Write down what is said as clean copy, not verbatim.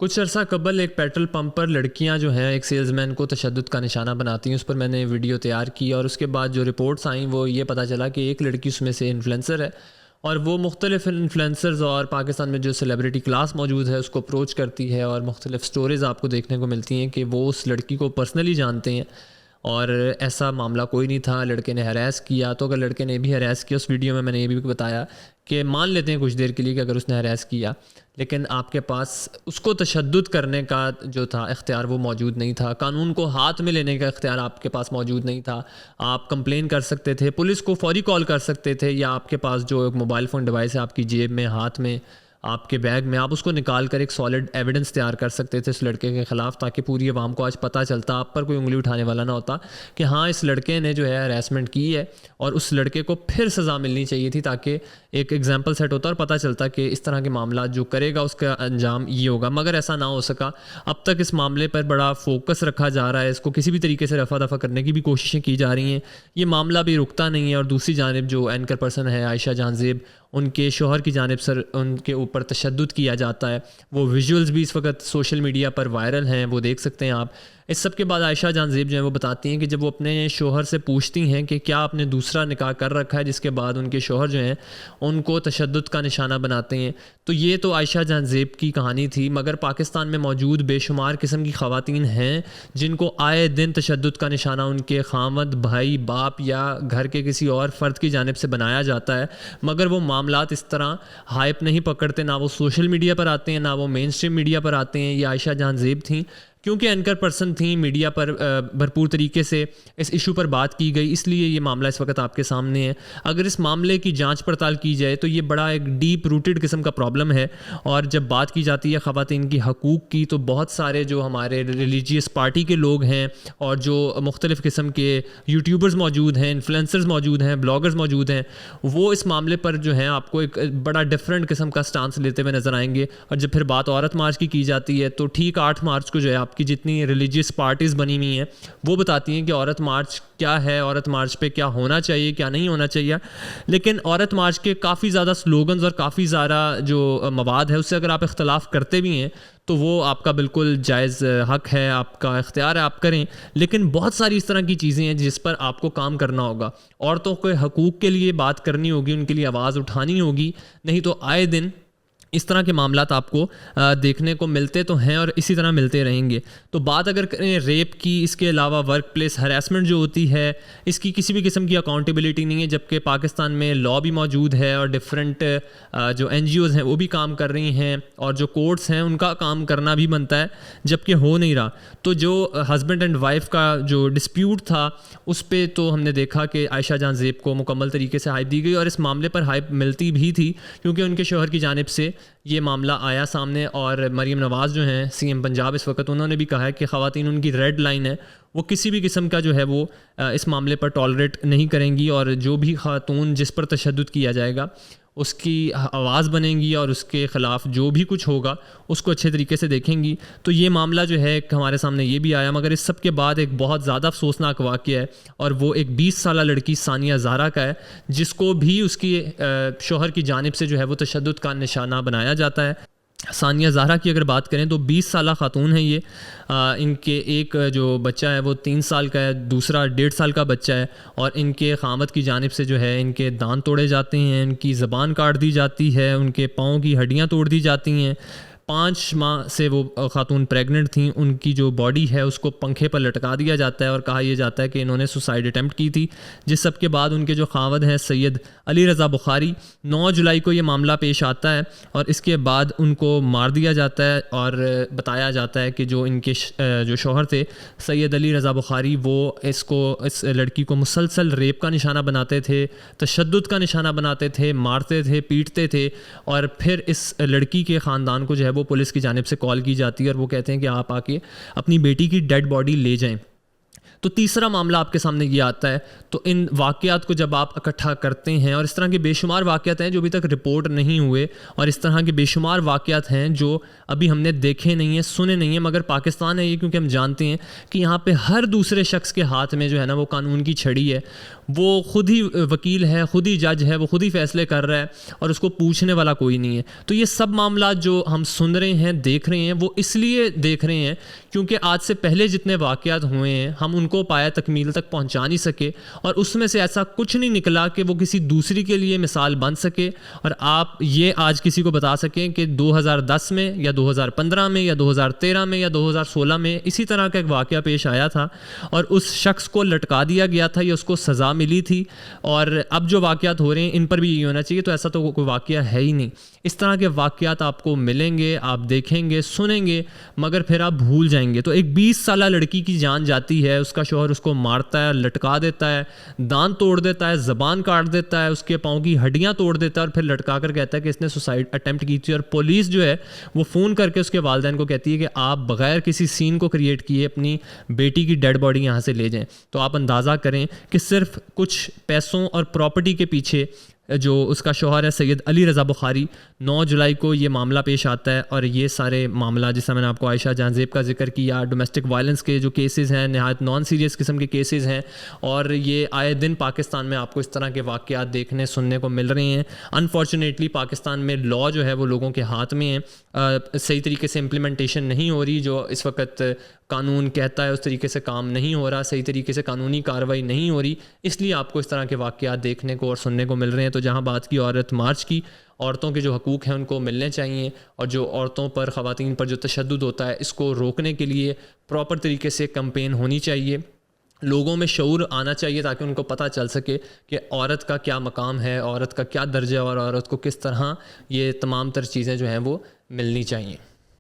کچھ عرصہ قبل ایک پیٹرول پمپ پر لڑکیاں جو ہیں ایک سیلز مین کو تشدد کا نشانہ بناتی ہیں، اس پر میں نے ویڈیو تیار کی اور اس کے بعد جو رپورٹس آئیں وہ یہ پتہ چلا کہ ایک لڑکی اس میں سے انفلوئنسر ہے اور وہ مختلف انفلوئنسرز اور پاکستان میں جو سیلیبریٹی کلاس موجود ہے اس کو اپروچ کرتی ہے اور مختلف سٹوریز آپ کو دیکھنے کو ملتی ہیں کہ وہ اس لڑکی کو پرسنلی جانتے ہیں اور ایسا معاملہ کوئی نہیں تھا، لڑکے نے ہراس کیا۔ تو اگر لڑکے نے بھی ہراس کیا، اس ویڈیو میں نے یہ بھی بتایا کہ مان لیتے ہیں کچھ دیر کے لیے کہ اگر اس نے ہراس کیا، لیکن آپ کے پاس اس کو تشدد کرنے کا جو تھا اختیار وہ موجود نہیں تھا، قانون کو ہاتھ میں لینے کا اختیار آپ کے پاس موجود نہیں تھا۔ آپ کمپلین کر سکتے تھے، پولیس کو فوری کال کر سکتے تھے، یا آپ کے پاس جو ایک موبائل فون ڈیوائس ہے آپ کی جیب میں، ہاتھ میں، آپ کے بیگ میں، آپ اس کو نکال کر ایک سالڈ ایویڈنس تیار کر سکتے تھے اس لڑکے کے خلاف، تاکہ پوری عوام کو آج پتہ چلتا، آپ پر کوئی انگلی اٹھانے والا نہ ہوتا کہ ہاں اس لڑکے نے جو ہے ہراسمنٹ کی ہے اور اس لڑکے کو پھر سزا ملنی چاہیے تھی، تاکہ ایک ایگزامپل سیٹ ہوتا اور پتہ چلتا کہ اس طرح کے معاملات جو کرے گا اس کا انجام یہ ہوگا۔ مگر ایسا نہ ہو سکا۔ اب تک اس معاملے پر بڑا فوکس رکھا جا رہا ہے، اس کو کسی بھی طریقے سے رفع دفع کرنے کی بھی کوششیں کی جا رہی ہیں، یہ معاملہ بھی رکتا نہیں ہے۔ اور دوسری جانب جو اینکر پرسن ہے عائشہ جہاں زیب، ان کے شوہر کی جانب سے ان کے اوپر تشدد کیا جاتا ہے، وہ ویژولز بھی اس وقت سوشل میڈیا پر وائرل ہیں، وہ دیکھ سکتے ہیں آپ۔ اس سب کے بعد عائشہ جہاں زیب جو ہیں وہ بتاتی ہیں کہ جب وہ اپنے شوہر سے پوچھتی ہیں کہ کیا آپ نے دوسرا نکاح کر رکھا ہے، جس کے بعد ان کے شوہر جو ہیں ان کو تشدد کا نشانہ بناتے ہیں، تو یہ تو عائشہ جہاں زیب کی کہانی تھی، مگر پاکستان میں موجود بے شمار قسم کی خواتین ہیں جن کو آئے دن تشدد کا نشانہ ان کے خاوند، بھائی، باپ یا گھر کے کسی اور فرد کی جانب سے بنایا جاتا ہے، مگر وہ معاملات اس طرح ہائپ نہیں پکڑتے، نہ وہ سوشل میڈیا پر آتے ہیں، نہ وہ مین اسٹریم میڈیا پر آتے ہیں۔ یہ عائشہ جہاں زیب تھیں، کیونکہ اینکر پرسن تھیں، میڈیا پر بھرپور طریقے سے اس ایشو پر بات کی گئی، اس لیے یہ معاملہ اس وقت آپ کے سامنے ہے۔ اگر اس معاملے کی جانچ پڑتال کی جائے تو یہ بڑا ایک ڈیپ روٹڈ قسم کا پرابلم ہے، اور جب بات کی جاتی ہے خواتین کی حقوق کی تو بہت سارے جو ہمارے ریلیجیس پارٹی کے لوگ ہیں اور جو مختلف قسم کے یوٹیوبرز موجود ہیں، انفلوئنسرز موجود ہیں، بلاگرز موجود ہیں، وہ اس معاملے پر جو ہیں آپ کو ایک بڑا ڈفرینٹ قسم کا سٹانس لیتے ہوئے نظر آئیں گے۔ اور جب پھر بات عورت مارچ کی جاتی ہے تو ٹھیک 8 مارچ کو جو ہے آپ کی جتنی ریلیجیس پارٹیز بنی ہوئی ہیں وہ بتاتی ہیں کہ عورت مارچ کیا ہے، عورت مارچ پہ کیا ہونا چاہیے، کیا نہیں ہونا چاہیے، لیکن عورت مارچ کے کافی زیادہ سلوگنز اور کافی زیادہ جو مواد ہے اس سے اگر آپ اختلاف کرتے بھی ہیں تو وہ آپ کا بالکل جائز حق ہے، آپ کا اختیار ہے، آپ کریں، لیکن بہت ساری اس طرح کی چیزیں ہیں جس پر آپ کو کام کرنا ہوگا۔ عورتوں کے حقوق کے لیے بات کرنی ہوگی، ان کے لیے آواز اٹھانی ہوگی، نہیں تو آئے دن اس طرح کے معاملات آپ کو دیکھنے کو ملتے تو ہیں اور اسی طرح ملتے رہیں گے۔ تو بات اگر کریں ریپ کی، اس کے علاوہ ورک پلیس ہراسمنٹ جو ہوتی ہے اس کی کسی بھی قسم کی اکاؤنٹیبلٹی نہیں ہے، جبکہ پاکستان میں لا بھی موجود ہے اور ڈفرینٹ جو NGOز ہیں وہ بھی کام کر رہی ہیں اور جو کورٹس ہیں ان کا کام کرنا بھی بنتا ہے، جبکہ ہو نہیں رہا۔ تو جو ہسبینڈ اینڈ وائف کا جو ڈسپیوٹ تھا اس پہ تو ہم نے دیکھا کہ عائشہ جہاں زیب کو مکمل طریقے سے ہائپ دی گئی، اور اس معاملے پر ہائپ ملتی بھی تھی کیونکہ ان کے شوہر کی جانب سے یہ معاملہ آیا سامنے، اور مریم نواز جو ہیں CM پنجاب اس وقت، انہوں نے بھی کہا ہے کہ خواتین ان کی ریڈ لائن ہے، وہ کسی بھی قسم کا جو ہے وہ اس معاملے پر ٹالریٹ نہیں کریں گی، اور جو بھی خاتون جس پر تشدد کیا جائے گا اس کی آواز بنیں گی اور اس کے خلاف جو بھی کچھ ہوگا اس کو اچھے طریقے سے دیکھیں گی۔ تو یہ معاملہ جو ہے ہمارے سامنے یہ بھی آیا، مگر اس سب کے بعد ایک بہت زیادہ افسوسناک واقعہ ہے، اور وہ ایک 20 سالہ لڑکی ثانیہ زہرا کا ہے، جس کو بھی اس کی شوہر کی جانب سے جو ہے وہ تشدد کا نشانہ بنایا جاتا ہے۔ ثانیہ زہرا کی اگر بات کریں تو 20 سالہ خاتون ہیں یہ، ان کے ایک جو بچہ ہے وہ 3 سال کا ہے، دوسرا 1.5 سال کا بچہ ہے، اور ان کے خاوند کی جانب سے جو ہے ان کے دانت توڑے جاتے ہیں، ان کی زبان کاٹ دی جاتی ہے، ان کے پاؤں کی ہڈیاں توڑ دی جاتی ہیں۔ 5 ماہ سے وہ خاتون پریگننٹ تھیں، ان کی جو باڈی ہے اس کو پنکھے پر لٹکا دیا جاتا ہے اور کہا یہ جاتا ہے کہ انہوں نے سوسائڈ اٹیمپٹ کی تھی، جس سب کے بعد ان کے جو خاوند ہیں سید علی رضا بخاری، 9 جولائی کو یہ معاملہ پیش آتا ہے اور اس کے بعد ان کو مار دیا جاتا ہے، اور بتایا جاتا ہے کہ جو ان کے جو شوہر تھے سید علی رضا بخاری، وہ اس لڑکی کو مسلسل ریپ کا نشانہ بناتے تھے، تشدد کا نشانہ بناتے تھے، مارتے تھے، پیٹتے تھے، اور پھر اس لڑکی کے خاندان کو جو ہے وہ پولیس کی جانب سے کال کی جاتی ہے اور وہ کہتے ہیں کہ آپ آ کے اپنی بیٹی کی ڈیڈ باڈی لے جائیں۔ تو تیسرا معاملہ آپ کے سامنے یہ آتا ہے. تو ان واقعات کو جب آپ اکٹھا کرتے ہیں، اور اس طرح کے بے شمار واقعات ہیں جو ابھی تک رپورٹ نہیں ہوئے، اور اس طرح کے بے شمار واقعات ہیں جو ابھی ہم نے دیکھے نہیں ہیں، سنے نہیں ہیں، مگر پاکستان ہے یہ، کیونکہ ہم جانتے ہیں کہ یہاں پہ ہر دوسرے شخص کے ہاتھ میں جو ہے نا وہ قانون کی چھڑی ہے، وہ خود ہی وکیل ہے، خود ہی جج ہے، وہ خود ہی فیصلے کر رہا ہے، اور اس کو پوچھنے والا کوئی نہیں ہے. تو یہ سب معاملات جو ہم سن رہے ہیں، دیکھ رہے ہیں، وہ اس لیے دیکھ رہے ہیں کیونکہ آج سے پہلے جتنے واقعات ہوئے ہیں ہم ان کو پایا تکمیل تک پہنچا نہیں سکے، اور اس میں سے ایسا کچھ نہیں نکلا کہ وہ کسی دوسری کے لیے مثال بن سکے، اور آپ یہ آج کسی کو بتا سکیں کہ 2010 میں یا 2015 میں یا 2013 میں یا 2016 میں اسی طرح کا ایک واقعہ پیش آیا تھا، اور اس شخص کو لٹکا دیا گیا تھا یا اس کو سزا ملی تھی، اور اب جو واقعات ہو رہے ہیں ان پر بھی یہی ہونا چاہیے. تو ایسا تو کوئی واقعہ ہے ہی نہیں. اس طرح کے واقعات آپ کو ملیں گے، آپ دیکھیں گے، سنیں گے، مگر پھر آپ بھول جائیں گے. تو ایک 20 سالہ لڑکی کی جان جاتی ہے، اس کا شوہر اس کو مارتا ہے، لٹکا دیتا ہے، دانت توڑ دیتا ہے، زبان کاٹ دیتا ہے، اس کے پاؤں کی ہڈیاں توڑ دیتا ہے، اور پھر لٹکا کر کہتا ہے کہ اس نے سوسائڈ اٹیمپٹ کی تھی. اور پولیس جو ہے وہ فون کر کے اس کے والدین کو کہتی ہے کہ آپ بغیر کسی سین کو کریٹ کیے اپنی بیٹی کی ڈیڈ باڈی یہاں سے لے جائیں. تو آپ اندازہ کریں کہ صرف کچھ پیسوں اور پراپرٹی کے پیچھے جو اس کا شوہر ہے سید علی رضا بخاری، 9 جولائی کو یہ معاملہ پیش آتا ہے. اور یہ سارے معاملہ جیسا میں نے آپ کو عائشہ جہاں زیب کا ذکر کیا، ڈومیسٹک وائلنس کے جو کیسز ہیں، نہایت نان سیریس قسم کے کیسز ہیں، اور یہ آئے دن پاکستان میں آپ کو اس طرح کے واقعات دیکھنے سننے کو مل رہے ہیں. انفارچونیٹلی پاکستان میں لا جو ہے وہ لوگوں کے ہاتھ میں ہے، صحیح طریقے سے امپلیمنٹیشن نہیں ہو رہی. جو اس وقت قانون کہتا ہے اس طریقے سے کام نہیں ہو رہا، صحیح طریقے سے قانونی کارروائی نہیں ہو رہی، اس لیے آپ کو اس طرح کے واقعات دیکھنے کو اور سننے کو مل رہے ہیں. تو جہاں بات کی عورت مارچ کی، عورتوں کے جو حقوق ہیں ان کو ملنے چاہیے، اور جو عورتوں پر، خواتین پر جو تشدد ہوتا ہے اس کو روکنے کے لیے پراپر طریقے سے کمپین ہونی چاہیے. لوگوں میں شعور آنا چاہیے تاکہ ان کو پتہ چل سکے کہ عورت کا کیا مقام ہے، عورت کا کیا درجہ، اور عورت کو کس طرح یہ تمام تر چیزیں جو ہیں وہ ملنی چاہیے.